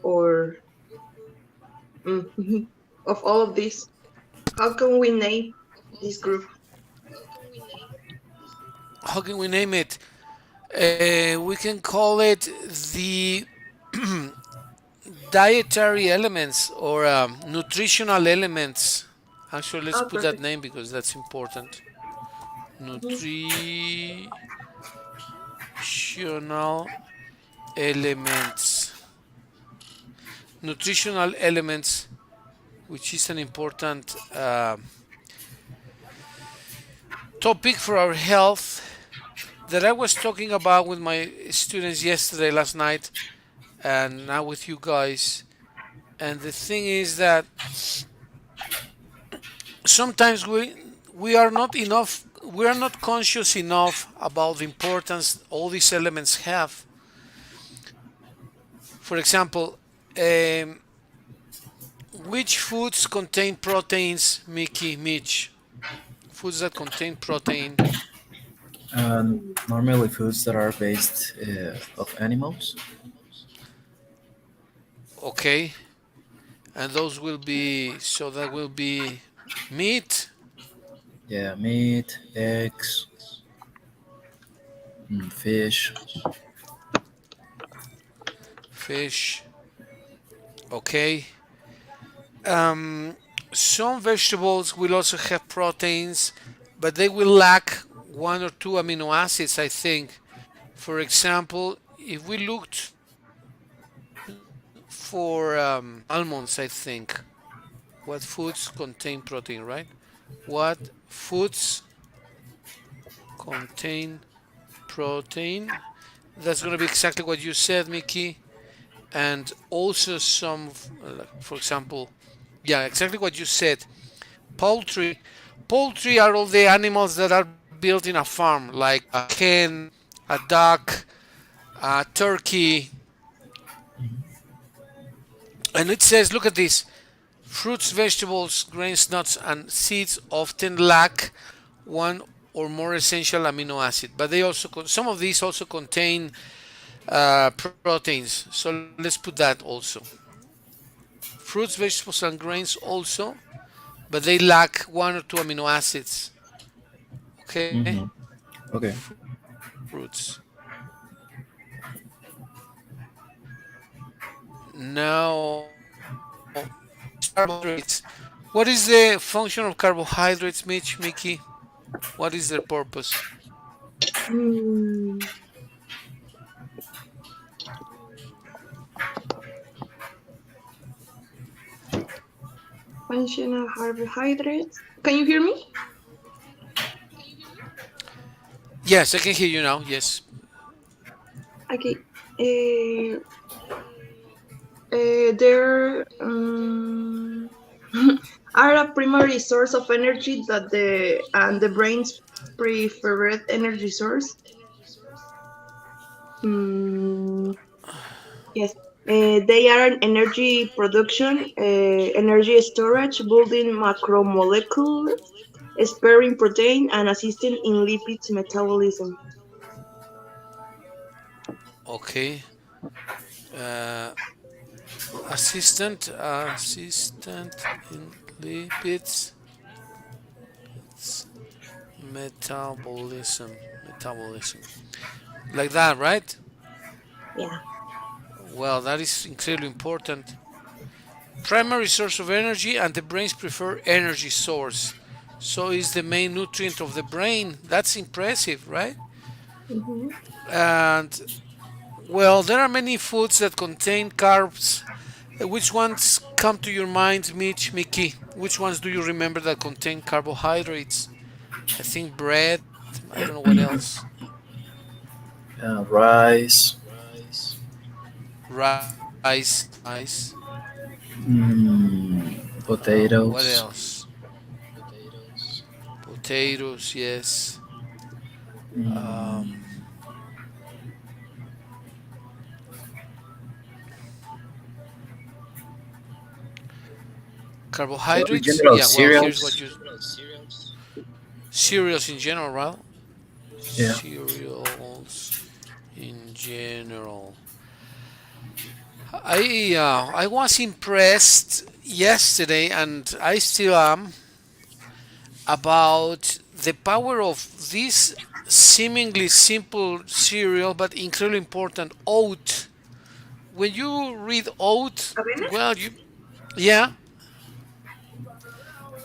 or of all of this? How can we name this group? How can we name it? We can call it the dietary elements or nutritional elements. Actually, let's Oh, put that perfect. name because that's important. Mhm. Nutritional elements. Nutritional elements, which is an important topic for our health that I was talking about with my students yesterday, last night, and now with you guys. And the thing is that sometimes we are not enough. We are not conscious enough about the importance all these elements have. For example, um, which foods contain proteins, Mickey, Mitch? Foods that contain protein, Normally, foods that are based of animals. okay? And those will be, so that will be meat, Yeah, meat, eggs, fish. fish, okay? Um, some vegetables will also have proteins, but they will lack one or two amino acids, I think. For example, if we looked for almonds, I think, what foods contain protein, right? What foods contain protein? That's going to be exactly what you said, Mickey. And also some, for example, yeah, exactly what you said. Poultry. Poultry are all the animals that are built in a farm, like a hen, a duck, a turkey. And it says, look at this: fruits, vegetables, grains, nuts, and seeds often lack one or more essential amino acid, but they also some of these also contain proteins. So let's put that also. Fruits, vegetables, and grains also, but they lack one or two amino acids. Okay, Hmm. Okay. fruits. Now, carbohydrates. What is the function of carbohydrates, Mitch, Mickey? What is their purpose? Hmm. Functional carbohydrates. Can you hear me? Yes, I can hear you now. Yes. Okay. Uh, there are a primary source of energy that the brain's preferred energy source. Mm, yes. They are an energy production, energy storage, building macromolecules, sparing protein, and assisting in lipids metabolism. Okay. Uh, assistant in lipids metabolism. Like that, right? Yeah. Well, that is incredibly important. Primary source of energy and the brain's preferred energy source. So is the main nutrient of the brain. That's impressive, right? Hmm. And well, there are many foods that contain carbs. Which ones come to your mind, Mitch, Mickey? Which ones do you remember that contain carbohydrates? I think bread. I don't know what else. Rice, Rice. What potatoes, else? Potatoes, yes. mm, Um, well, in carbohydrates. general, Yeah. Well, here's what cereals. you cereals in general, right? Yeah. Cereals in general. I was impressed yesterday, and I still am, about the power of this seemingly simple cereal, but incredibly important oat. When you read oat, Avena? well, yeah,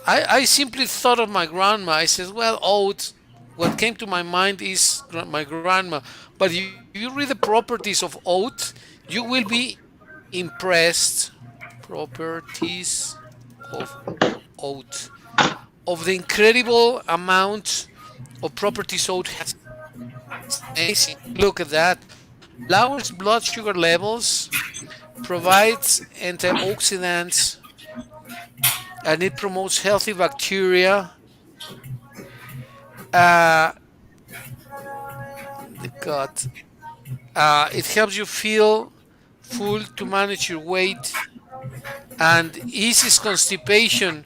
I simply thought of my grandma. I said, well, oat. What came to my mind is my grandma. But if you read the properties of oat, you will be impressed. Properties of oat. Of the incredible amount of properties oat has. It's amazing. Look at that. Lowers blood sugar levels, provides antioxidants, and it promotes healthy bacteria. Uh, the gut. It helps you feel full to manage your weight and eases constipation.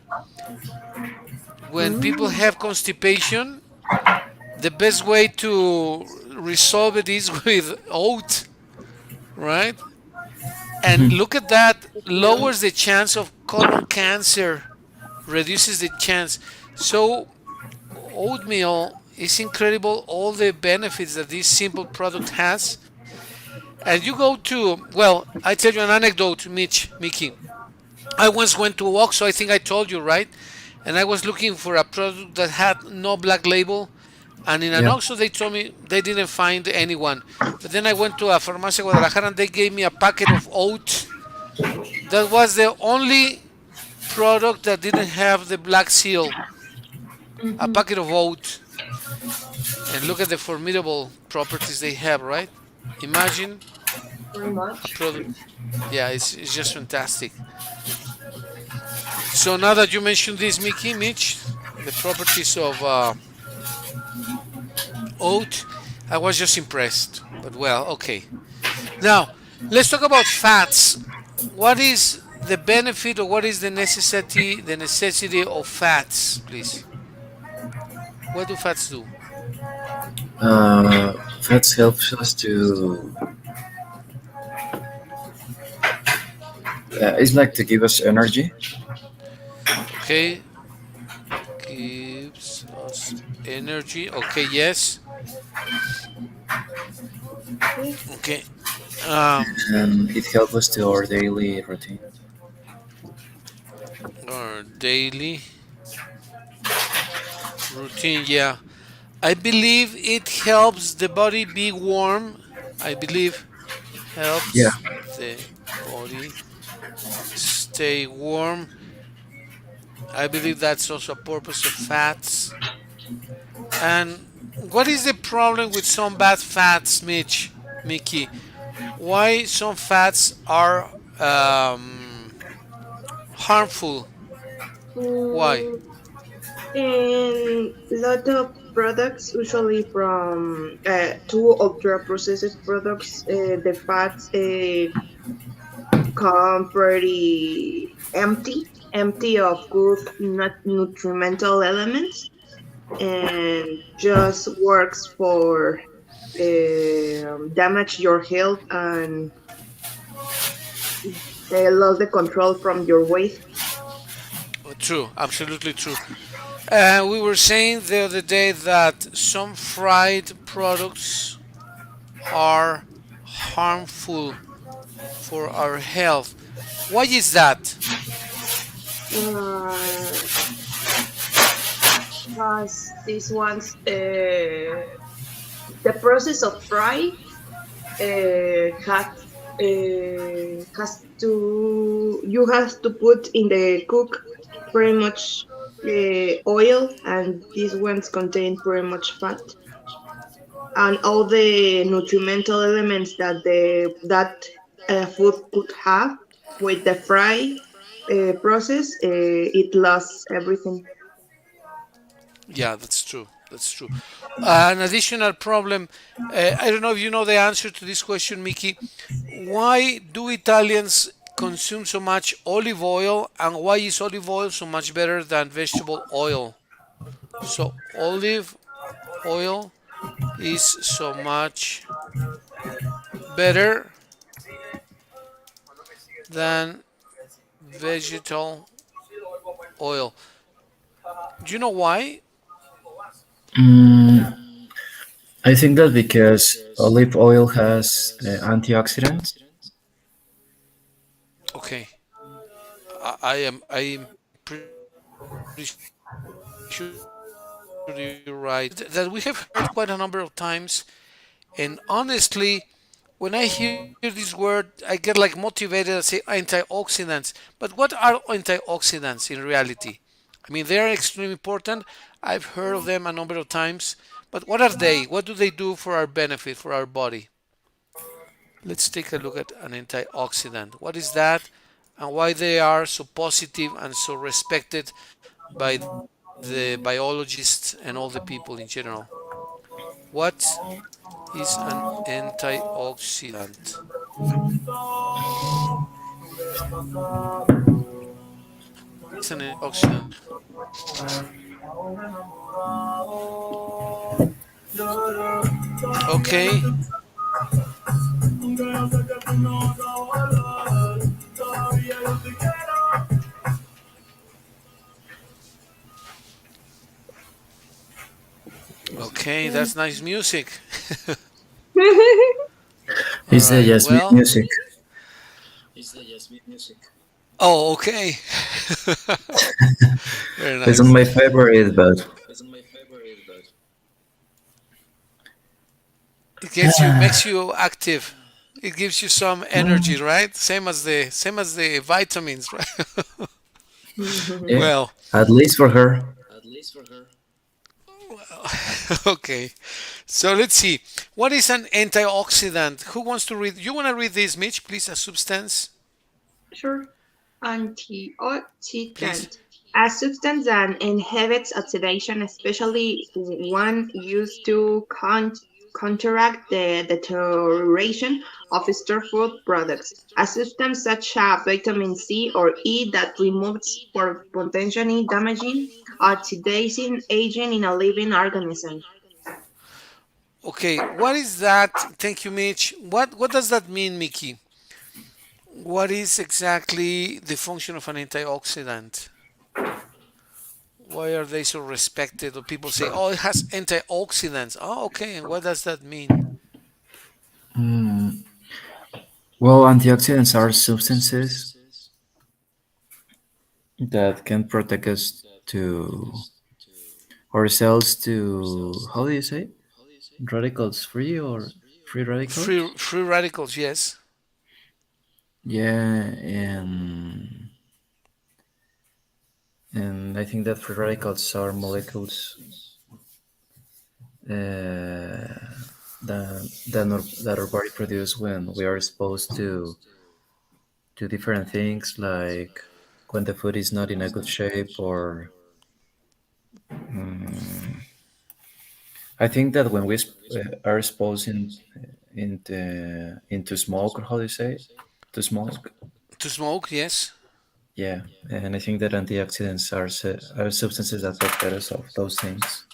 When people Mm, have constipation, the best way to resolve it is with oat, right? And look at that, yeah. lowers the chance of colon cancer, reduces the chance. So, oatmeal is incredible, all the benefits that this simple product has. And you go to, well, I tell you an anecdote, Mich Miky. I once went to Oxxo, I think I told you, right? And I was looking for a product that had no black label. And in an Yeah. Oxxo, they told me they didn't find anyone. But then I went to a Farmacia Guadalajara and they gave me a packet of oat. That was the only product that didn't have the black seal. A Mm-hmm. packet of oat. And look at the formidable properties they have, right? Imagine Very a much. product. Yeah, it's just fantastic. So now that you mentioned this, Mickey, Mitch, the properties of oat, I was just impressed. But well, okay. Now let's talk about fats. What is the benefit or what is the necessity of fats, please? What do fats do? That helps us to. It's like to give us energy. Okay, gives us energy. Okay, yes. Okay. Okay. Um, And it helps us to our daily routine. our daily routine. Yeah, I believe it helps the body be warm. I believe Yeah. helps the body stay warm. I believe that's also a purpose of fats. And what is the problem with some bad fats, Mickey? Why some fats are harmful? Why? Mm, in lot of products, usually from two ultra processed products, the fats come pretty empty of good not nutrimental elements, and just works for damage your health and lost the control from your weight. True, absolutely true. We were saying the other day that some fried products are harmful for our health. Why is that? Uh, because these ones, the process of fry has to you have to put in the cook pretty much oil, and these ones contain pretty much fat and all the nutrimental elements that the food could have. With the fry process, it lost everything. Yeah, that's true. That's true. An additional problem. I don't know if you know the answer to this question, Mickey. Why do Italians consume so much olive oil, and why is olive oil so much better than vegetable oil? So olive oil is so much better than vegetal oil. Do you know why? Mm, I think that because olive oil has antioxidants. Okay, I am pretty sure you're right. But what are the antioxidants that we have heard quite a number of times? And honestly, when I hear this word, I get like motivated and say antioxidants. But what are antioxidants in reality? I mean, they are extremely important. I've heard of them a number of times. But what are they? What do they do for our benefit, for our body? Let's take a look at an antioxidant. What is that and why they are so positive and so respected by the biologists and all the people in general? What is an antioxidant? What is an antioxidant? Okay, okay, that's nice music. All It's the right, Jasmine well, music. oh, okay. Very It's not nice. my favorite, but It gets you, makes you active. It gives you some energy, right? Same as the vitamins, right? yeah, Well, at least for her. okay. So let's see. What is an antioxidant? Who wants to read? You want to read this, Mitch, please? A substance, Sure. Antioxidant, please. a substance that inhibits oxidation, especially one used to counteract the deterioration of store food products. A substance such as vitamin C or E that removes for potentially damaging oxidizing agent in a living organism. Okay, what is that? Thank you, Mitch. What does that mean, Mickey? What is exactly the function of an antioxidant? Why are they so respected? Or people say, oh, it has antioxidants. Oh, okay. And what does that mean? Mm, well, antioxidants are substances that can protect us to ourselves to how do you say radicals free or free Free radicals? free radicals, yes. Yeah, and I think that free radicals are molecules that our body produce when we are exposed to different things, like when the food is not in a good shape, or I think that when we are exposed into smoke, or how do you say, to smoke. To smoke, yes. Yeah, and I think that antioxidants are substances that protect us of those things.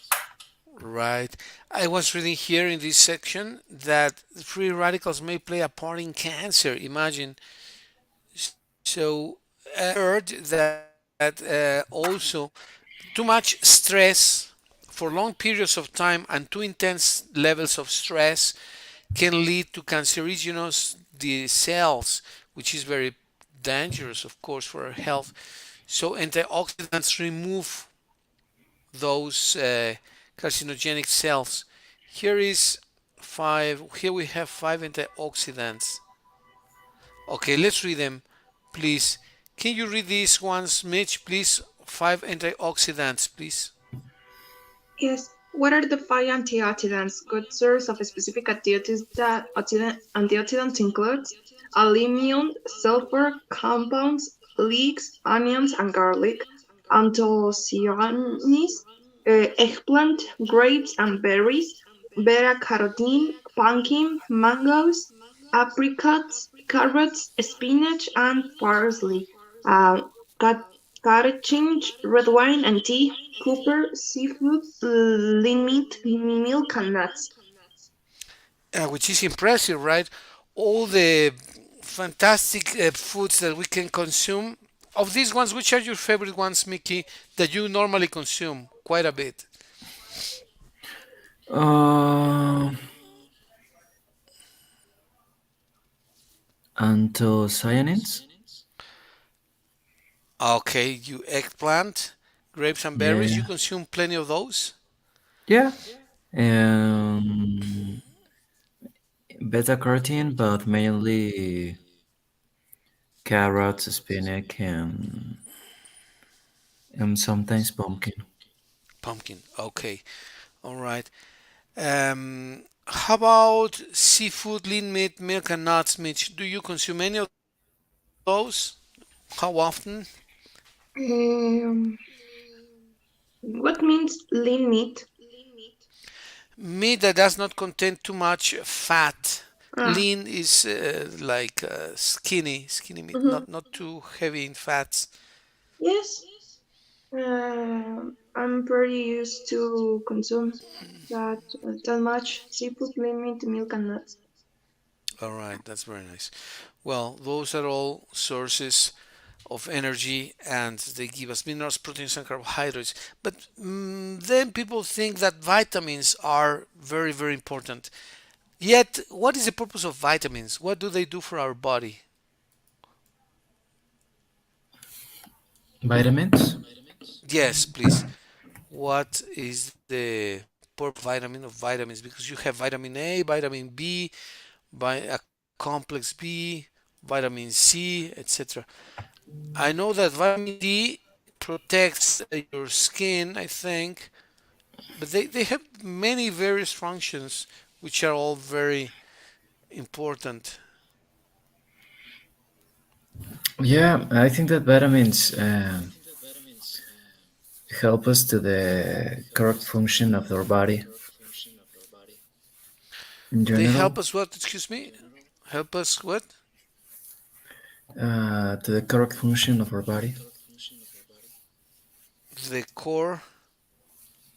Right. I was reading here in this section that free radicals may play a part in cancer. Imagine. So heard that also too much stress for long periods of time and too intense levels of stress can lead to cancerous the cells, which is very dangerous, of course, for our health. So antioxidants remove those carcinogenic cells. Here is five. Here we have five antioxidants. Okay, let's read them, please. Can you read these ones, Mitch, please? Five antioxidants, please. Yes. What are the five antioxidants? Good source of specific antioxidants includes aluminum, sulfur, compounds, leeks, onions, and garlic. Anthocyanins, eggplant, grapes, and berries. Beta-carotene, pumpkin, mangoes, apricots, carrots, spinach, and parsley. Uh, cat- Carotene, red wine and tea, copper, seafood, limit, milk and nuts. Which is impressive, right? All the fantastic foods that we can consume. Of these ones, which are your favorite ones, Mickey, that you normally consume quite a bit? Uh, Anthocyanins? Okay, you eggplant, grapes and berries. You Yeah. consume plenty of those. Yeah. Um, Beta carotene, but mainly carrots, spinach, and sometimes pumpkin. Pumpkin. Okay. All right. How about seafood, lean meat, milk, and nuts, Mitch? Do you consume any of those? How often? Um, what means lean meat? Meat that does not contain too much fat. Ah, Lean is like skinny meat, mhm. not too heavy in fats. Yes. I'm pretty used to consume that much seafood, lean meat, milk, and nuts. All right, that's very nice. Well, those are all sources of energy and they give us minerals, proteins, and carbohydrates. But then people think that vitamins are very, very important. Yet, what is the purpose of vitamins? What do they do for our body? Vitamins? Yes, please. What is the purpose of vitamins? Because you have vitamin A, vitamin B, a complex B, vitamin C, etc. I know that vitamin D protects your skin, I think, but they have many various functions which are all very important. Yeah, I think that vitamins help us to the correct function of our body in They help general, us what? Excuse me? Help us what? to the correct function of our body. The core,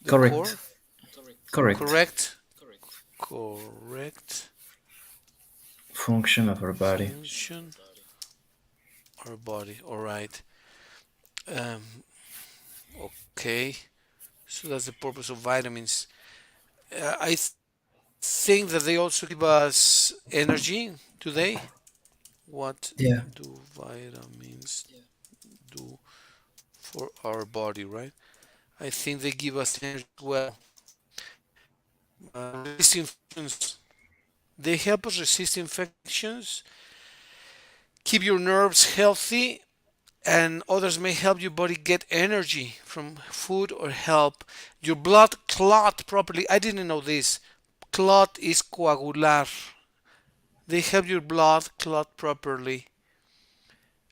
the Correct. core, Correct. correct, correct Function of our body. function our body. All right. Um, okay. So that's the purpose of vitamins. I think that they also give us energy. Do they? What Yeah. do vitamins do for our body, right? I think they give us energy as well. Resist infections. They help us resist infections, keep your nerves healthy, and others may help your body get energy from food or help your blood clot properly. I didn't know this. Clot is coagular. They help your blood clot properly.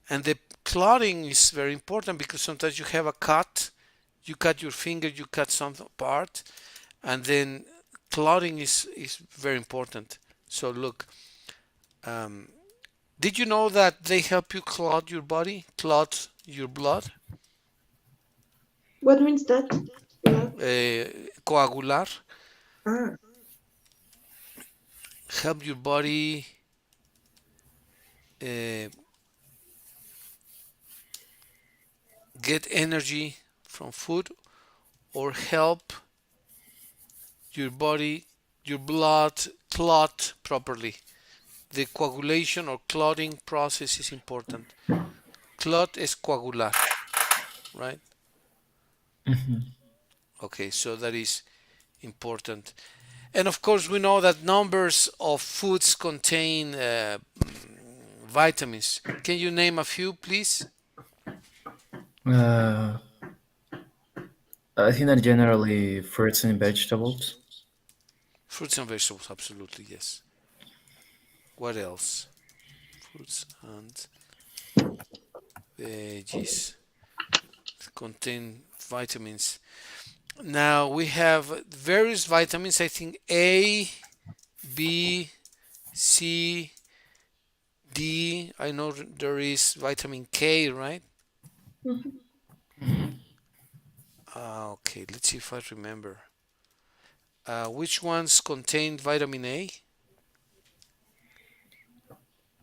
And the clotting is very important because sometimes you have a cut, you cut your finger, you cut some part, and then clotting is very important. So look, um, did you know that they help you clot your body, clot your blood, What means that? Blood. coagular, Ah, help your body uh, get energy from food or help your body, your blood clot properly. The coagulation or clotting process is important. Clot is coagular, right? Okay, so that is important. And of course, we know that numbers of foods contain vitamins. Can you name a few, please? Uh, I think that generally fruits and vegetables. Fruits and vegetables, absolutely, yes. What else? Fruits and veggies contain vitamins. Now we have various vitamins. I think A, B, C, D. I know there is vitamin K, right? mhm. Okay, let's see if I remember. Which ones contain vitamin A?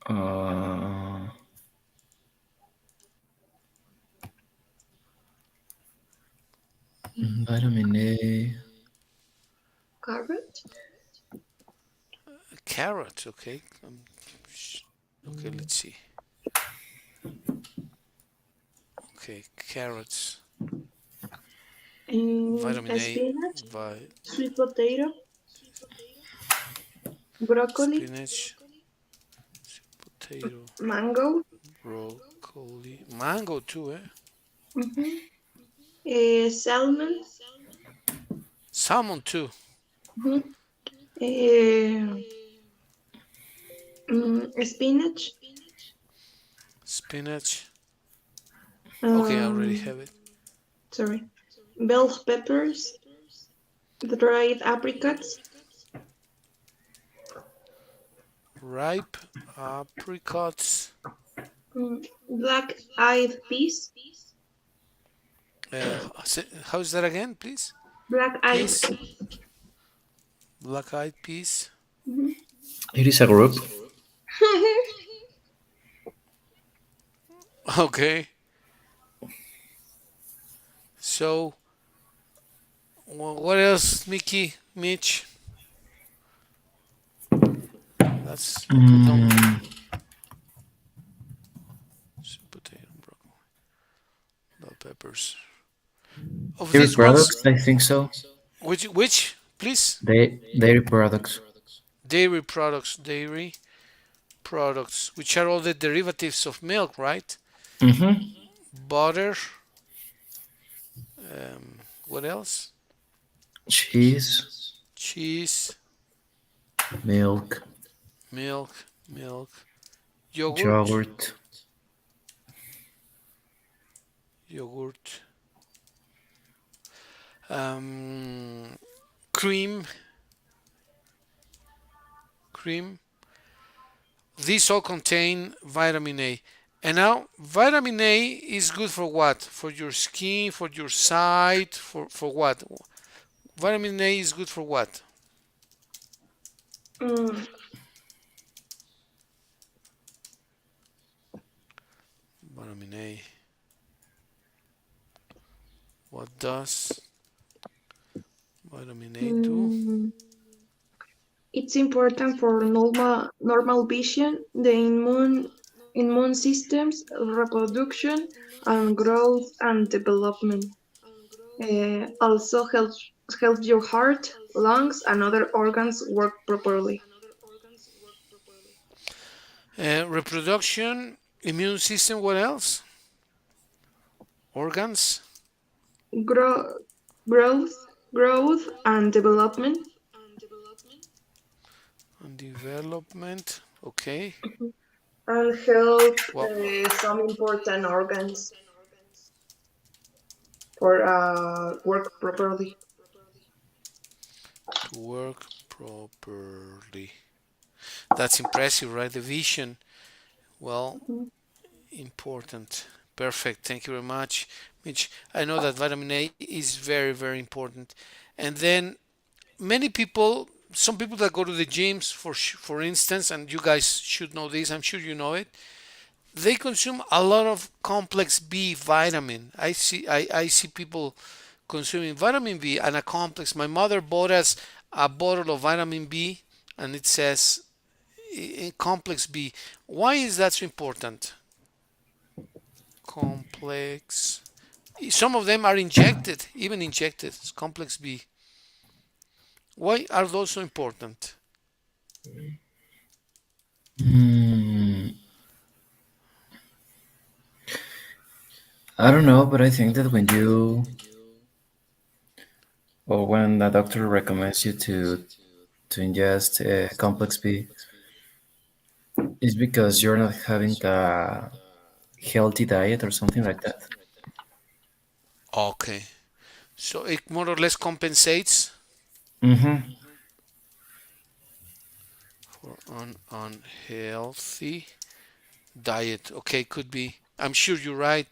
Uh, vitamin A. Carrot. Carrot, okay. Okay, let's see. Okay, carrots, vitamin A, Spinach, vi- sweet potato, broccoli, spinach, potato, mango, broccoli, mango too, eh? mhm, salmon, Salmon too. mhm, eh, spinach, Spinach. Okay, I already um, have it. sorry, bell peppers, dried apricots, Ripe apricots. black-eyed peas, How's that again, please? black-eyed Peas. peas. Black eyed peas. Mhm. It is a group. Okay. So, what else, Mickey, Mitch? That's a good number. Mm, Sweet potato, broccoli, bell peppers. Of dairy these ones, products, I think so. which, please? Dairy products. Dairy products, which are all the derivatives of milk, right? Mm-hmm. Butter. What else? Cheese, Cheese, milk, milk, yogurt, yogurt, yogurt, um, cream, cream. These all contain vitamin A. And now, vitamin A is good for what? For your skin, for your sight, for what? Vitamin A is good for what? Mm, Vitamin A. What does vitamin A do? mm, it's important for normal vision, the immune systems, reproduction, and growth and development. Also helps your heart, lungs, and other organs work properly. Reproduction, immune system, what else? Organs Grow, growth and development, and development. Okay. and help Well, some important organs for work properly. to work properly. That's impressive, right? The vision. Well, Mhm. important. Perfect. Thank you very much, Mitch. I know that vitamin A is very, very important. And then many people, some people that go to the gyms, for instance, and you guys should know this. I'm sure you know it. They consume a lot of complex B vitamin. I see people consuming vitamin B and a complex. My mother bought us a bottle of vitamin B, and it says complex B. Why is that so important? Complex. Some of them are injected, even injected. It's complex B. Why are those so important? Mm, I don't know, but I think that when you or when a doctor recommends you to ingest complex B, it's because you're not having a healthy diet or something like that. Okay, so it more or less compensates Mm-hmm. for an unhealthy diet. Okay, could be. I'm sure you're right.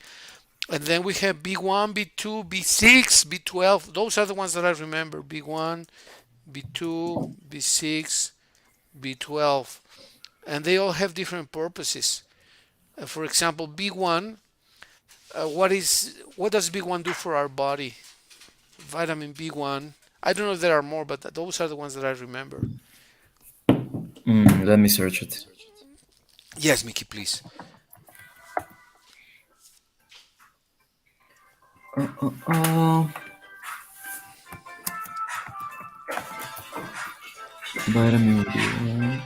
And then we have B1, B2, B6, B12. Those are the ones that I remember. B1, B2, B6, B12. and they all have different purposes. For example, B1. What does B1 do for our body? Vitamin B1. I don't know if there are more, but those are the ones that I remember. Let me search it. Yes, Mickey, please. Uh, Vitamin B1.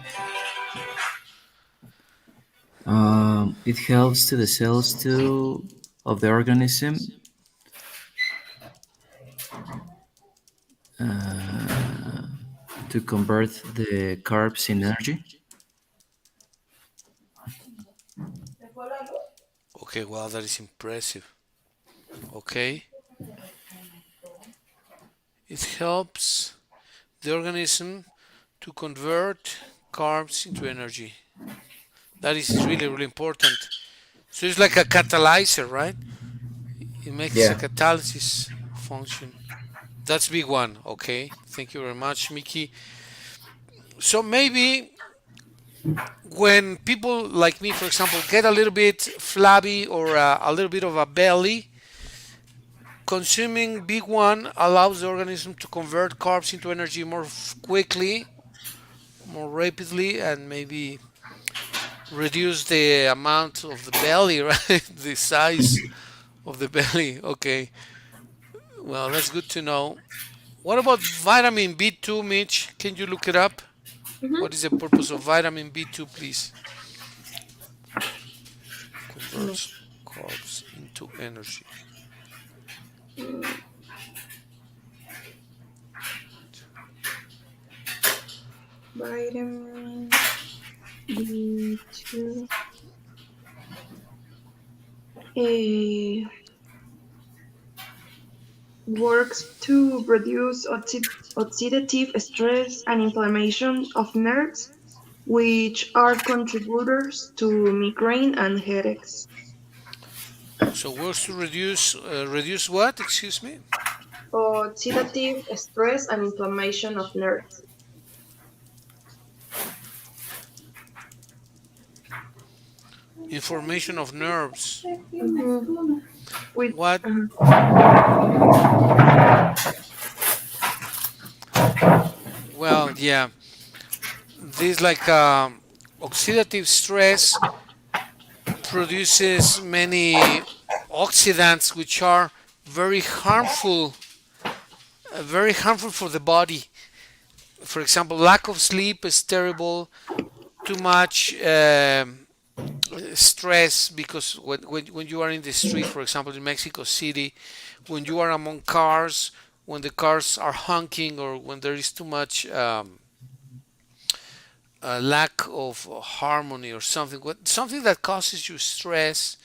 It helps to the cells to of the organism to convert the carbs in energy. Okay, well, that is impressive. Okay, it helps the organism to convert carbs into energy. That is really, really important. So it's like a catalyzer, right? It makes a Yeah. catalysis function. That's big one. Okay, thank you very much, Mickey. So maybe when people like me, for example, get a little bit flabby or a little bit of a belly, consuming big one allows the organism to convert carbs into energy more quickly, more rapidly, and maybe reduce the amount of the belly, right? The size of the belly. Okay, well, that's good to know. What about vitamin B2, Mitch? Can you look it up? Mm-hmm. What is the purpose of vitamin B2, please? No. Converts carbs into energy. Mm, Vitamin B2 eh, works to reduce oxidative stress and inflammation of nerves, which are contributors to migraine and headaches. So works to reduce what? Excuse me. Oxidative stress and inflammation of nerves. Information of nerves. Mhm. With What? Well, yeah. This like oxidative stress produces many oxidants which are very harmful, very harmful for the body. For example, lack of sleep is terrible. Too much stress because when you are in the street, for example, in Mexico City, when you are among cars, when the cars are honking or when there is too much lack of harmony or something, something that causes you stress,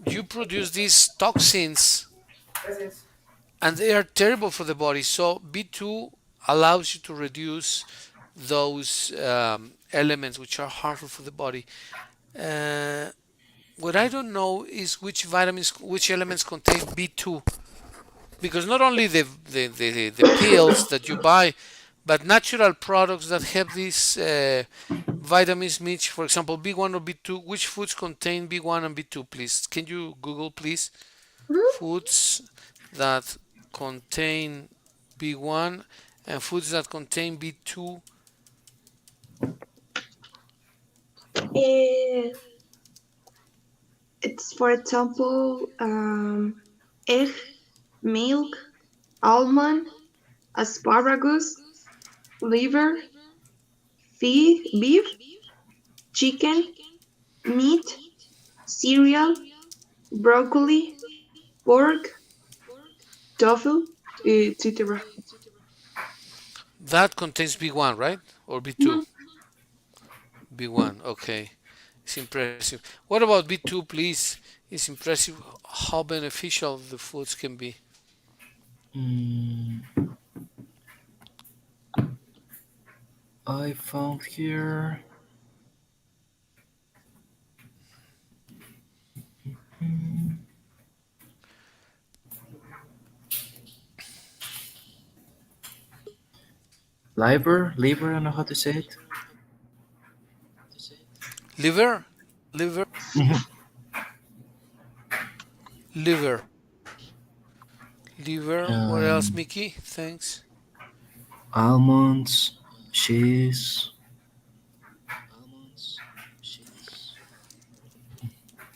you produce these toxins and they are terrible for the body. So B2 allows you to reduce those elements which are harmful for the body. Uh, what I don't know is which vitamins, which elements contain B2, because not only the pills that you buy, but natural products that have these vitamins, Mitch, for example, B1 or B2, which foods contain B1 and B2, please? Can you Google, please? Foods that contain B1 and foods that contain B2. eh, it's for example egg, milk, almond, asparagus, liver, beef, chicken, meat, cereal, broccoli, pork, tofu, etc. That contains B1, right? Or B2? Mhm. B1, okay. It's impressive. What about B2, please? It's impressive how beneficial the foods can be. Mm, I found here. Liver, liver. I don't know how to say it. Liver, liver, Mhm. liver, liver. What else, um, Mickey? Thanks. almonds, cheese,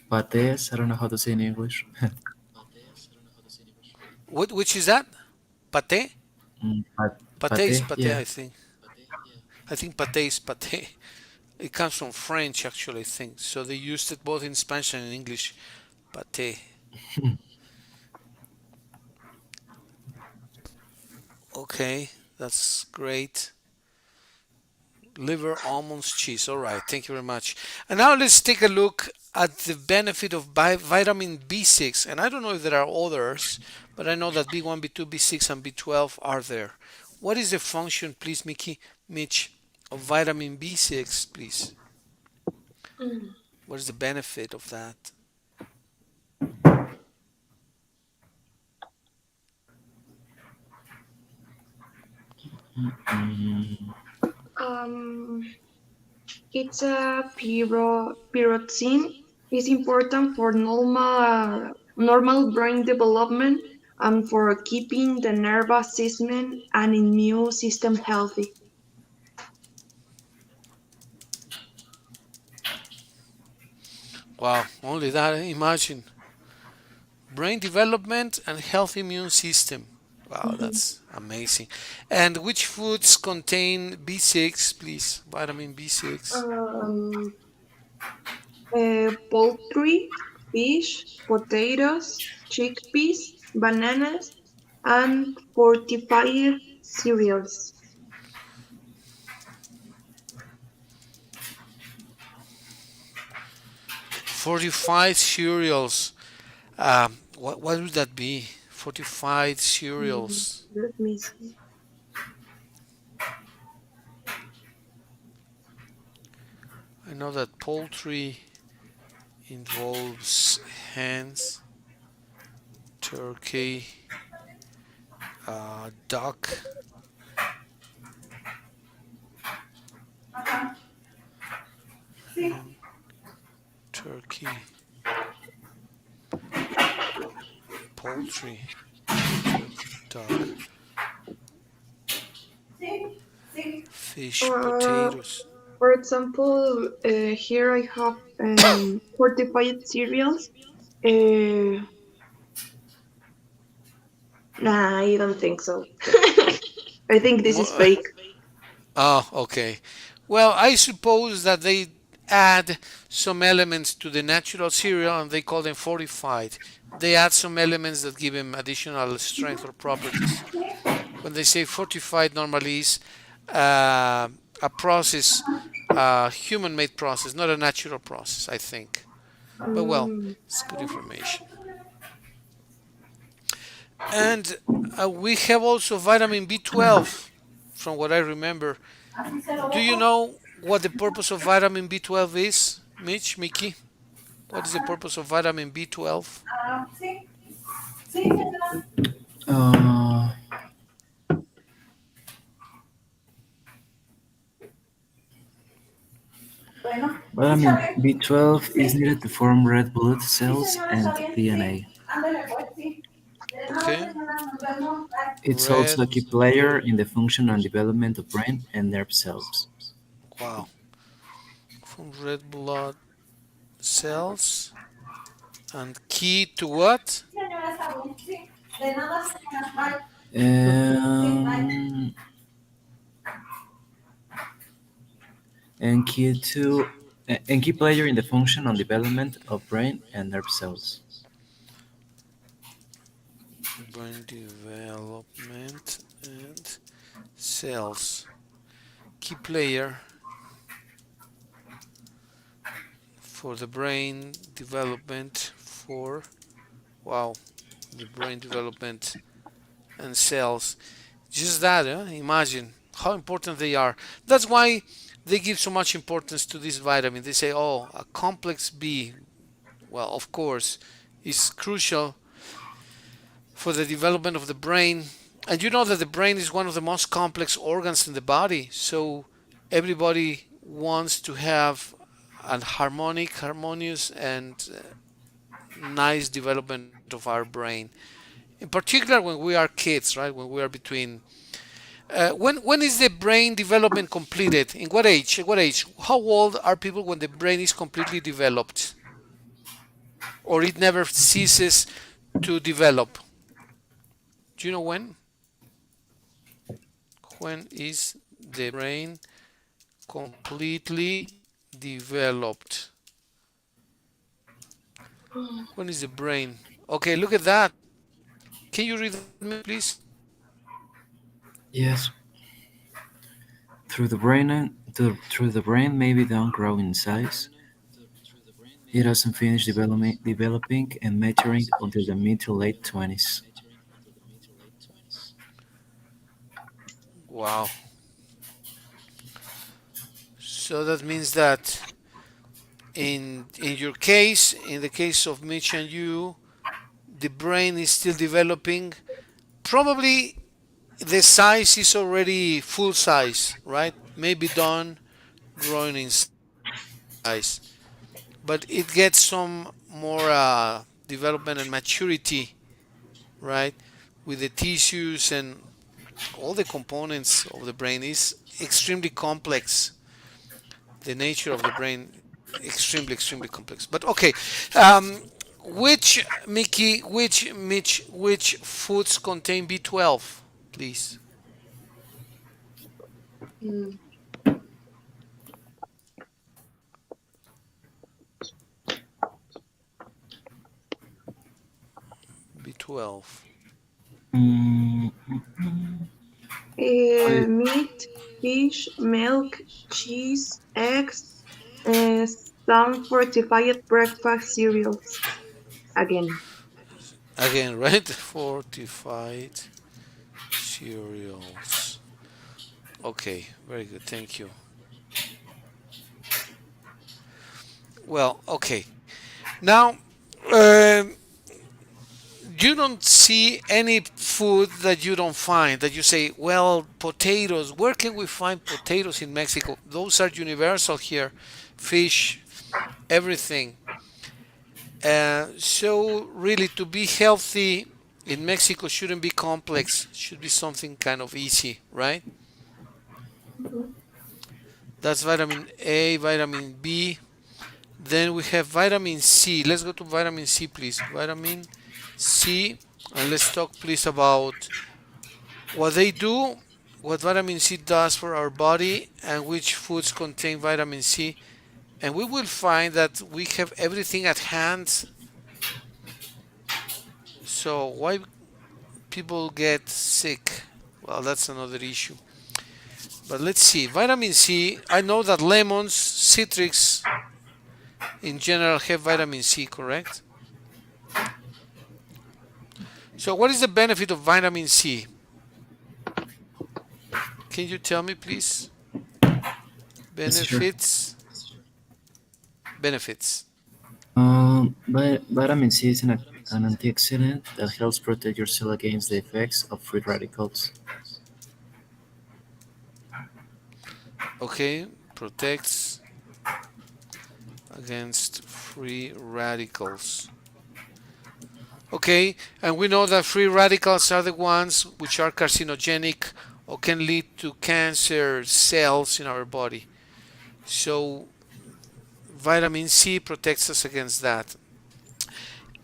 pates. I don't know how to say in English. Which is that? Pate? Pate is Pate, pate, yeah. I think. I think pate is pate. It comes from French, actually, I think. So they used it both in Spanish and in English. Pate. Okay, that's great. Liver, almonds, cheese. All right, thank you very much. And now let's take a look at the benefit of vitamin B6. And I don't know if there are others, but I know that B1, B2, B6, and B12 are there. What is the function, please, Mickey, Mitch, of vitamin B6, please? Mm. What is the benefit of that? Mm, Um, it's a pyroxine. It's important for normal brain development and for keeping the nervous system and immune system healthy. Wow, only that, imagine. Brain development and healthy immune system. Wow, Mhm. that's amazing. And which foods contain B6, please? Vitamin B6. Um, Poultry, fish, potatoes, chickpeas, bananas, and fortified cereals. 45 cereals. What would that be? 45 cereals. Let me see. I know that poultry involves hens, turkey, duck, hen, turkey, poultry, turkey, duck, fish, Uh, potatoes. for example, here I have fortified cereals. Uh, nah, I don't think so. I think this is fake. Oh, okay. Well, I suppose that they add some elements to the natural cereal and they call them fortified. They add some elements that give them additional strength or properties. When they say fortified, normally is a process, a human made process, not a natural process, I think. But well, Mm, it's good information. And we have also vitamin B12, from what I remember. Do you know what the purpose of vitamin B12 is, Mitch, Mickey? What is the purpose of vitamin B12? uh, B12 is needed to form red blood cells and DNA. Okay, It's red. also a key player in the function and development of brain and nerve cells. Wow, from red blood cells and key to what? Um, and key player in the function and development of brain and nerve cells. Brain development and cells. Key player for the brain development for, wow, the brain development and cells. Just that, imagine how important they are. That's why they give so much importance to this vitamin. They say, oh, a complex B, well, of course, is crucial for the development of the brain. And you know that the brain is one of the most complex organs in the body. So everybody wants to have and harmonious, and nice development of our brain. In particular, when we are kids, right? When we are between when is the brain development completed? In what age? At what age? How old are people when the brain is completely developed, or it never ceases to develop? Do you know when? When is the brain completely developed? When is the brain? Okay, look at that. Can you read that, Mickey, please? Yes, through the brain maybe don't grow in size. It doesn't finish developing and maturing until the mid to late 20s. Wow. So that means that in your case, in the case of Mitch and you, the brain is still developing. Probably the size is already full size, right? Maybe done growing in size, but it gets some more development and maturity, right? With the tissues and all the components of the brain is extremely complex. The nature of the brain extremely complex. But okay, um, which Mickey, which Mitch, which foods contain B12, please? Mm. B12. Mm, I, Meat, fish, milk, cheese, eggs, uh, some fortified breakfast cereals. Again. Again, right? Fortified cereals. Okay, very good. Thank you. Well, okay. Now, um you don't see any food that you don't find that you say, well, potatoes. Where can we find potatoes in Mexico? Those are universal here. Fish, everything. So really, to be healthy in Mexico shouldn't be complex. Should be something kind of easy, right? Mhm. That's vitamin A, vitamin B. Then we have vitamin C. Let's go to vitamin C, please. Vitamin C, and let's talk, please, about what they do, what vitamin C does for our body, and which foods contain vitamin C. And we will find that we have everything at hand. So, why people get sick? Well, that's another issue. But let's see. Vitamin C, I know that lemons, citrus in general have vitamin C, correct? So, what is the benefit of vitamin C? Can you tell me, please? yes, sure. Benefits? Benefits. But vitamin C is an antioxidant that helps protect your cell against the effects of free radicals. Okay, protects against free radicals. Okay, and we know that free radicals are the ones which are carcinogenic or can lead to cancer cells in our body. So, vitamin C protects us against that.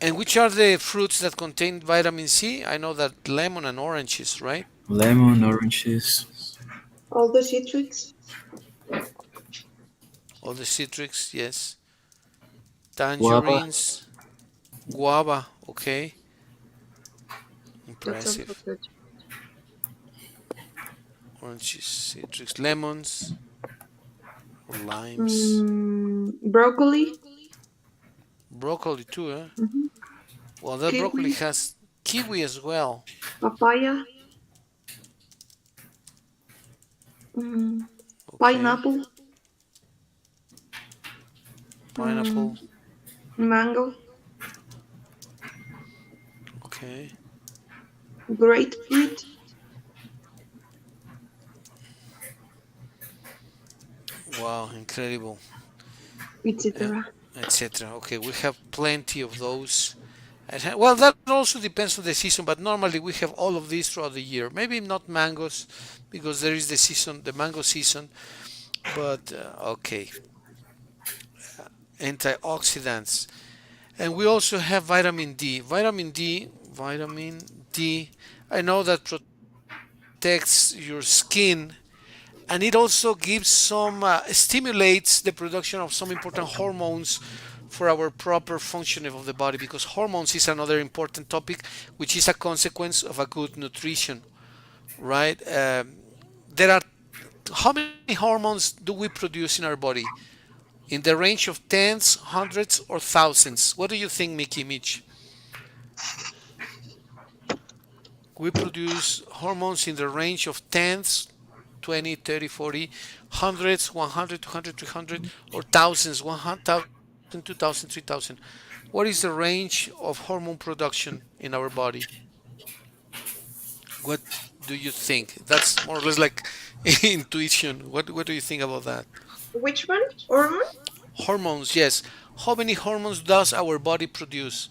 And which are the fruits that contain vitamin C? I know that lemon and oranges, right? Lemon, oranges, All the citrus. All the citrus, yes. guava, Tangerines, guava, okay. That's also Impressive. good. Oranges, citrus, lemons, or limes. Broccoli, Broccoli too, eh? mhm, Well, that broccoli kiwi, has kiwi as well. papaya, mm, Okay. pineapple, mm, Pineapple. mango, Okay. grapefruit, Wow, incredible. uh, etc. etc. Okay, we have plenty of those. Well, that also depends on the season, but normally we have all of these throughout the year. Maybe not mangoes, because there is the season, the mango season. But okay, antioxidants, and we also have vitamin D. Vitamin D. I know that protects your skin, and it also gives some stimulates the production of some important hormones for our proper functioning of the body, because hormones is another important topic, which is a consequence of a good nutrition, right? There are how many hormones do we produce in our body? In the range of tens, hundreds, or thousands? What do you think, Mickey Mitch? We produce hormones in the range of tens, 20, 30, 40, hundreds, 100, 200, 300, or thousands, 1,000, 2,000, 3,000. What is the range of hormone production in our body? What do you think? That's more or less like intuition. What do you think about that? Which one? Hormone? Hormones, yes. How many hormones does our body produce?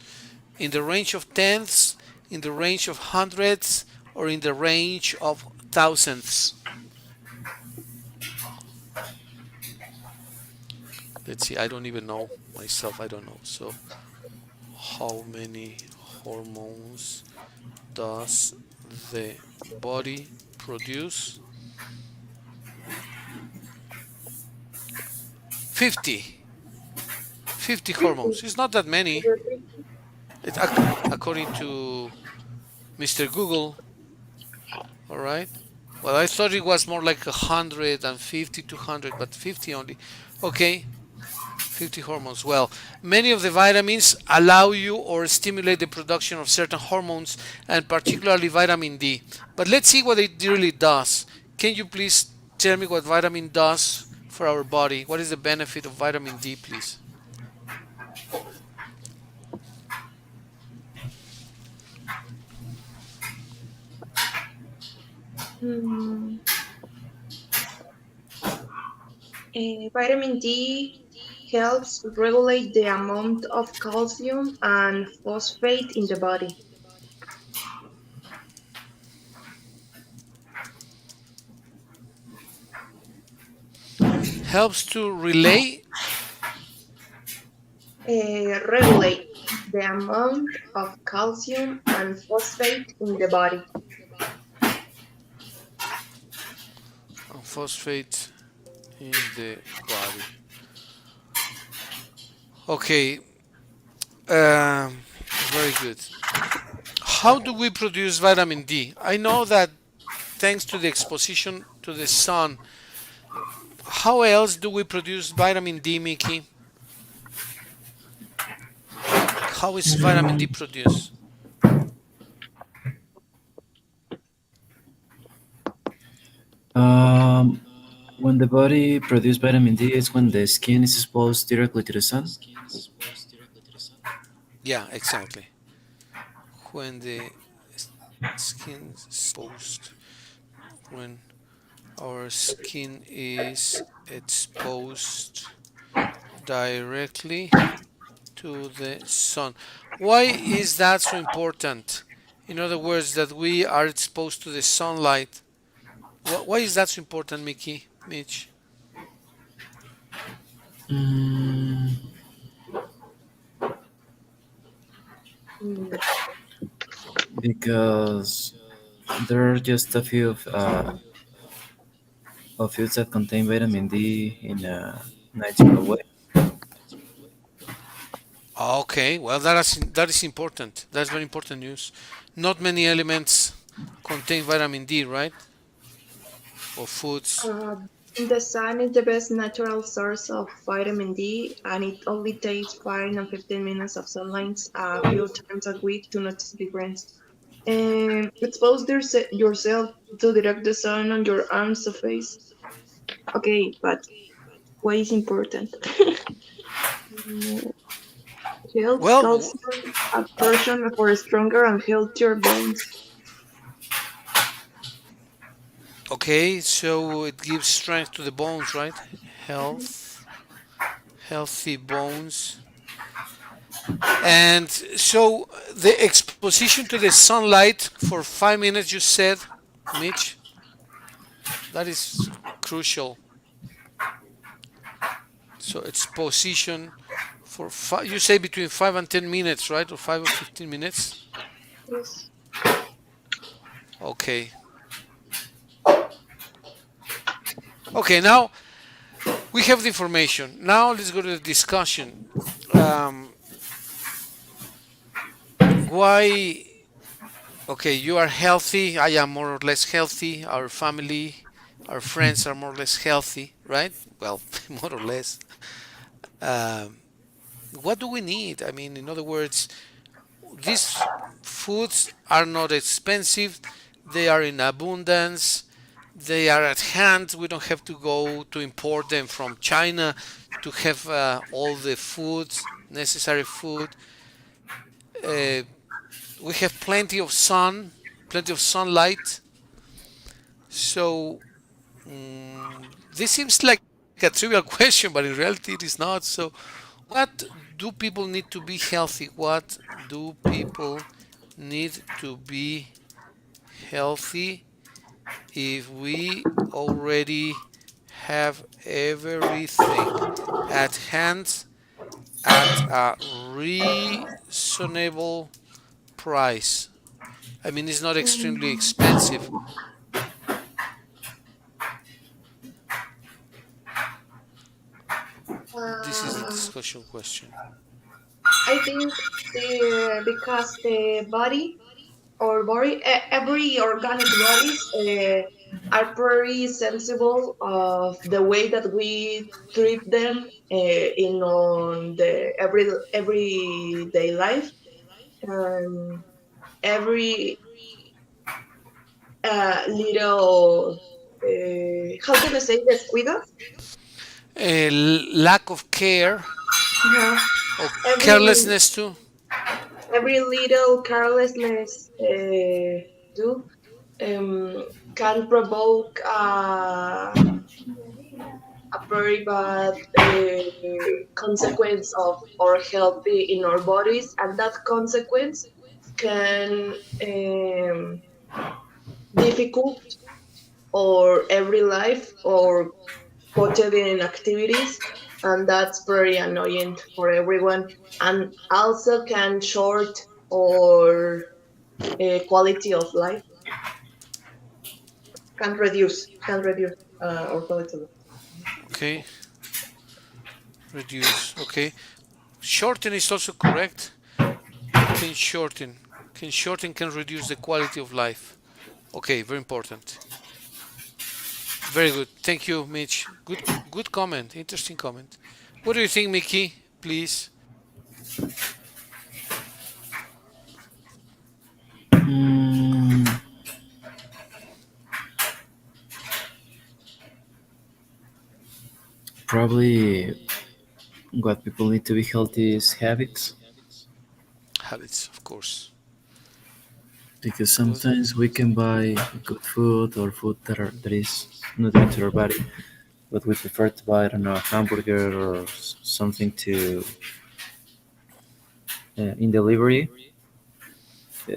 In the range of tenths, in the range of hundreds, or in the range of thousands? Let's see, I don't even know myself, I don't know. So, how many hormones does the body produce? 50. 50 hormones. 50. It's not that many. Okay. According to Mr. Google, all right. Well, I thought it was more like 150, 200, but 50 only. Okay, 50 hormones. Well, many of the vitamins allow you or stimulate the production of certain hormones, and particularly vitamin D. But let's see what it really does. Can you please tell me what vitamin does for our body? What is the benefit of vitamin D, please? Hmm. Vitamin D helps regulate the amount of calcium and phosphate in the body. Helps to relay Regulate the amount of calcium and phosphate in the body. phosphate in the body. Okay, very good. How do we produce vitamin D? I know that thanks to the exposition to the sun. How else do we produce vitamin D, Mickey? How is vitamin D produced? Um, when the body produces vitamin D is when the skin is exposed directly to the sun. Yeah, exactly. When the skin is exposed, when our skin is exposed directly to the sun. Why is that so important? In other words, that we are exposed to the sunlight. Why is that so important, Mickey, Mitch? Mm, Mm, because there are just a few of foods that contain vitamin D in a natural way. Okay, well that is important. That's very important news. Not many elements contain vitamin D, right? Or foods. Uh, the sun is the best natural source of vitamin D, and it only takes 5 and 15 minutes of sunlight a few times a week to notice the difference. And expose yourself to direct the sun on your arms or face. Okay, but what is important? Mm, helps Well, calcium absorption for stronger and healthier bones. okay, so it gives strength to the bones, right? Health, healthy bones. And so the exposition to the sunlight for 5 minutes, you said, Mitch, that is crucial. So exposition for you say between 5 and 10 minutes, right? Or 5 or 15 minutes. Yes. Okay. Okay. Now we have the information. Now let's go to the discussion. Um, why? Okay, you are healthy. I am more or less healthy. Our family, our friends are more or less healthy, right? Well, more or less. Um, what do we need? I mean, in other words, these foods are not expensive. They are in abundance. They are at hand. We don't have to go to import them from China to have all the foods, necessary food. Uh, we have plenty of sun, plenty of sunlight. So this seems like a trivial question, but in reality it is not. So, what do people need to be healthy? What do people need to be healthy if we already have everything at hand at a reasonable price? I mean, it's not extremely Um, expensive. This is the uh, discussion question. I think because the body or every organic bodies are pretty sensible of the way that we treat them in on the everyday life. Um, every little how can I say descuido? Lack of care Uh, or every carelessness too. every little carelessness do can provoke a very bad consequence of our health in our bodies, and that consequence can difficult our every life or quotidian activities, and that's very annoying for everyone, and also can short our quality of life, can reduce our quality of life. Okay, reduce. Okay, shorten is also correct. Can shorten. Can shorten can reduce the quality of life. Okay, very important. Very good. Thank you, Mitch. Good comment. Interesting comment. What do you think, Mickey? Please. Mm, Probably what people need to be healthy is habits, Habits, of course. because Good. sometimes we can buy good food or food that is not good to our body, but we prefer to buy, I don't know, a hamburger or something to in delivery uh,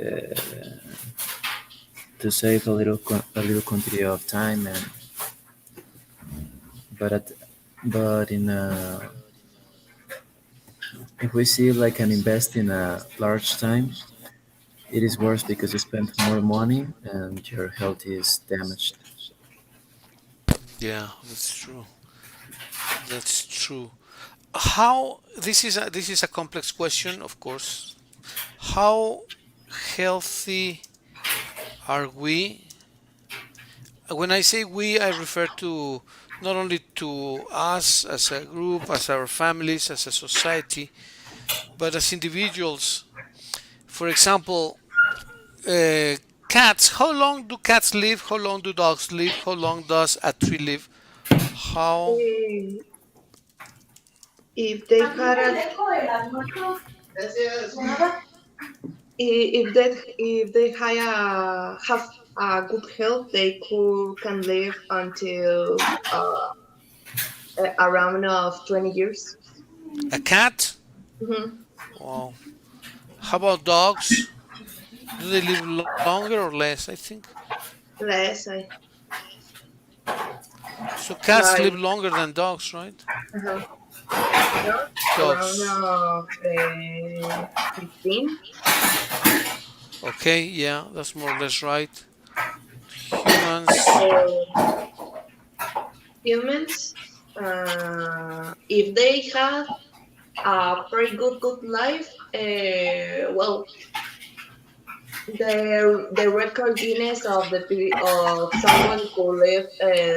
to save a little quantity of time. And but at, but in if we see like an invest in a large time, it is worse because you spend more money and your health is damaged. Yeah, that's true. That's true. How this is a complex question, of course. How healthy are we? When I say we, I refer to not only to us as a group, as our families, as a society, but as individuals. For example, uh, cats. How long do cats live? How long do dogs live? How long does a tree live? How? Eh, if they had a have a good health, they can live until around of 20 years. A cat? Hmm. Wow. How about dogs? Do they live longer or less? I think. Less, I So cats live like longer than dogs, right? uh dogs around Dogs. 15. Okay, yeah, that's more or less right. Humans. Humans, if they have a very good life, well, the record Guinness of of someone who lived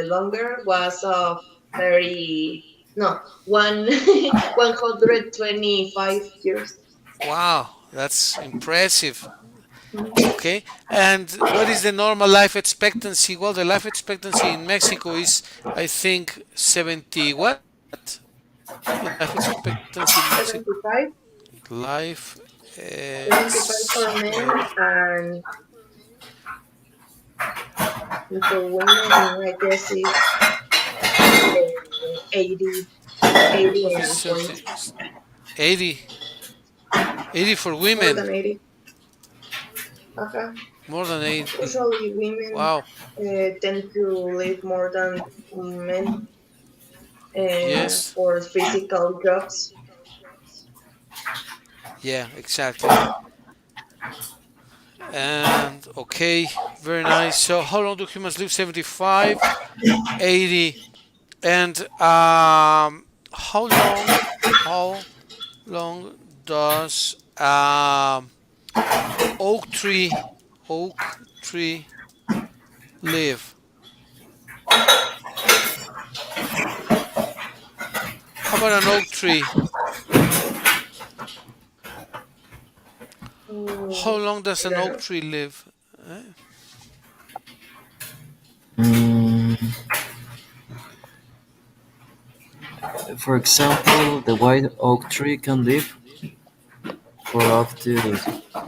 longer was of very no one 125 years. Wow, that's impressive. Okay, and what is the normal life expectancy? Well, the life expectancy in Mexico is, I think, 70 what? Life expectancy in Mexico. 75, Life 75 for men, and for women, I guess it's 80, 80 what is and point 70? 80, 80 for more women. than 80. Okay. More than 80. Usually, Wow. women tend to live more than men Yes. for physical jobs. Yeah, exactly. And okay, very nice. So how long do humans live? 75, 80. And how long does oak tree oak tree live? How about an oak tree? How Mm, long does I an don't oak know. tree live? Mm, for example, the white oak tree can live for up to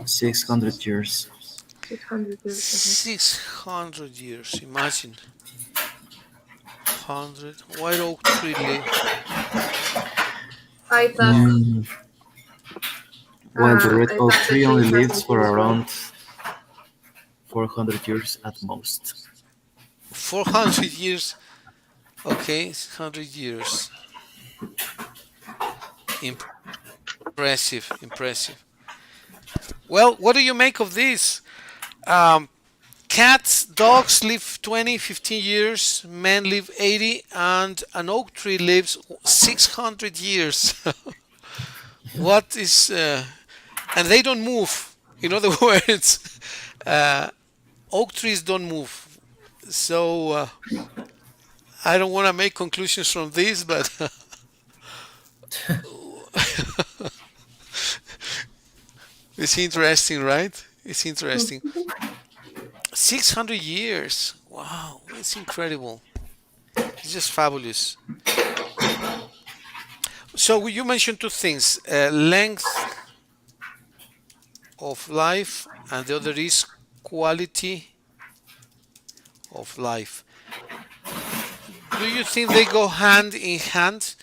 600 years. 600 years. 600 years. Imagine. 100. White oak tree live. I thought Wow. Mm, while the red I oak thought the tree tree only has lives for something white. around 400 years at most. 400 years. Okay, 100 years. Impressive. Well, what do you make of this? Um, Cats, dogs live 20, 15 years, men live 80, and an oak tree lives 600 years. What is. And they don't move. In other words, uh, oak trees don't move. So I don't want to make conclusions from this, but it's interesting, right? It's interesting. 600 years. Wow, it's incredible. It's just fabulous. So you mentioned two things: length of life, and the other is quality of life. Do you think they go hand in hand?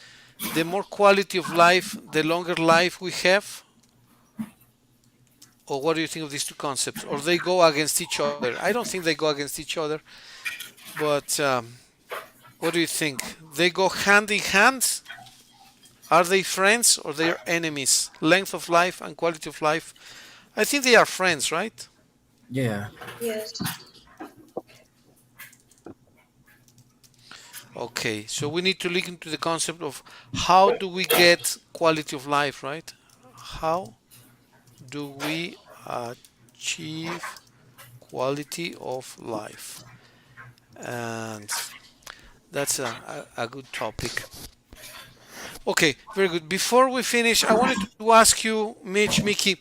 The more quality of life, the longer life we have? Or what do you think of these two concepts? Or they go against each other? I don't think they go against each other, but what do you think? They go hand in hand? Are they friends or they are enemies? Length of life and quality of life. I think they are friends, right? Yeah. Yes. Okay, so we need to look into the concept of how do we get quality of life, right? How do we achieve quality of life? And that's a good topic. Okay, very good. Before we finish, I wanted to ask you, Mich Miky,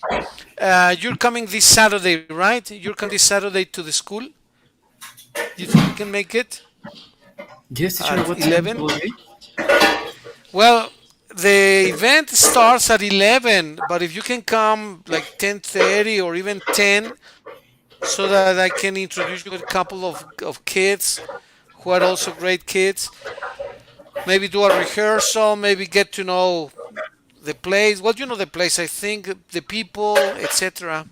you're coming this Saturday, right? You're coming this Saturday to the school. Do you think you can make it Yes, teacher, at what time 11? will it be? Well, the event starts at 11, but if you can come like 10:30 or even 10, so that I can introduce you to a couple of kids who are also great kids, maybe do a rehearsal, maybe get to know the place. Well, you know the place. I think the people, etc.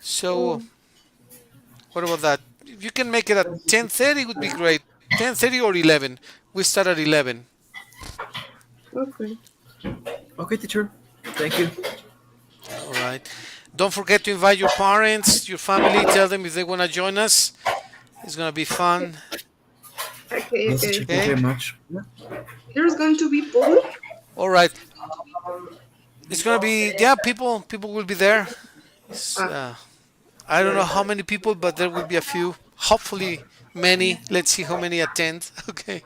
So, Oh, what about that? If you can make it at 10:30, would be great. 10:30 or 11. We start at 11. okay. Okay, teacher. Thank you. All right. Don't forget to invite your parents, your family. Tell them if they want to join us. It's gonna be fun. Okay, Yes, teacher. okay. Thank you Okay. very much. Yeah. There's going to be public? All right. It's gonna be, yeah. People will be there. It's, Ah, I don't know right. how many people, but there will be a few. Hopefully many. Let's see how many attend. Okay.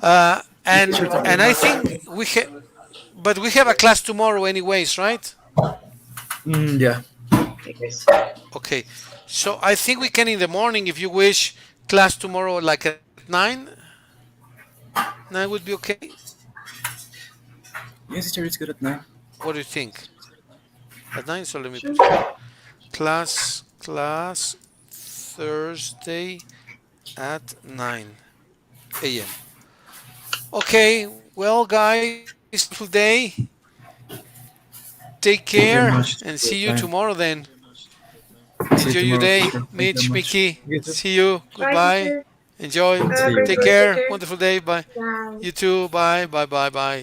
Ah, Yes, And teacher. Thank you and very I much. think but we have a class tomorrow anyways, right? Yeah. I guess. Okay. So I think we can in the morning if you wish. Class tomorrow like at 9. 9 would be okay. Yes, teacher. It's good at 9. What do you think? At 9, so let me Sure. put here. Class Thursday at 9 a.m. Okay, well guys, have a wonderful day. Take Thank you very care much and for see your you time. tomorrow then. See you Enjoy your tomorrow, day, teacher. Thank you very Mitch, much. Mickey. You too. See you. Bye, Goodbye. teacher. Enjoy. Have a See you. great Take day. Take care. care. Wonderful day. Bye. Bye. You too. Bye. Bye. Bye. Bye.